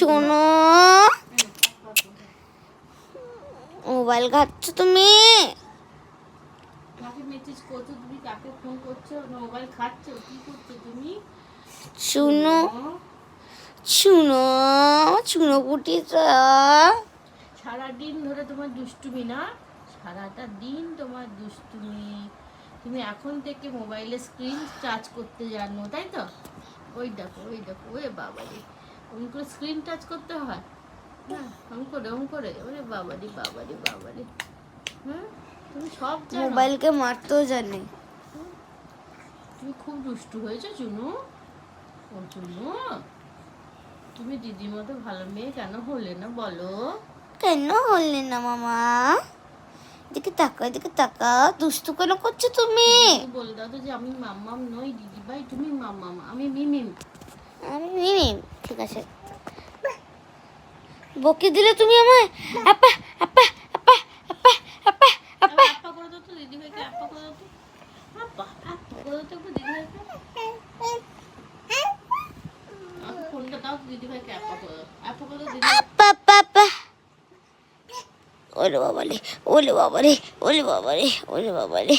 শোনো, মোবাইল ঘাটছো তুমি? কাকে মেসেজ করছো তুমি? কাকে ফোন করছো? মোবাইল খাচ্ছো? কি করছো তুমি? শুনো শুনো শুনো পুটিটা, সারাদিন ধরে তোমার দুষ্টুমি না? সারাটা দিন তোমার দুষ্টুমি। তুমি এখন থেকে মোবাইলে স্ক্রিন টাচ করতে জানো, তাই তো? ওই দেখো, ওই দেখো, ওরে বাবারে, ওই করে স্ক্রিন টাচ করতে হয়? হ্যাঁ, ওম করে, ওরে বাবারে বাবারে বাবারে। হ্যাঁ, তুমি সব জানো। মোবাইলকে মারতেও জানে। তুমি খুব দুষ্টু হয়েছো চুনু। ও চুনু, তুমি দিদির মতো ভালো মেয়ে কেন হলে না বলো? কেন হলে না মামা? এদিকে তাকাও, এদিকে তাকাও, দুষ্টু কেন করছো তুমি? বলে দাও তো যে আমি মাম্মাম নই দিদি ভাই, তুমি মাম্মাম, আমি মিমিম। আমি মিমি, ঠিক আছে। বকে দিলে তুমি আমায়। আপা আপা আপা আপা আপা আপা। আপা করে দাও তো দিদি ভাইকে, আপা করে দাও তো। আপা আপা করে দাও তো একটু দিদি ভাইকে। আমাকে ফোনটা দাও তো দিদি ভাইকে, আপা করে দাও, আপা করে দাও দিদি ভাই। আপা আপা আপা। ওলে বাবালে, ওলে বাবারে, ওলে বাবারে, ওলে বাবারে।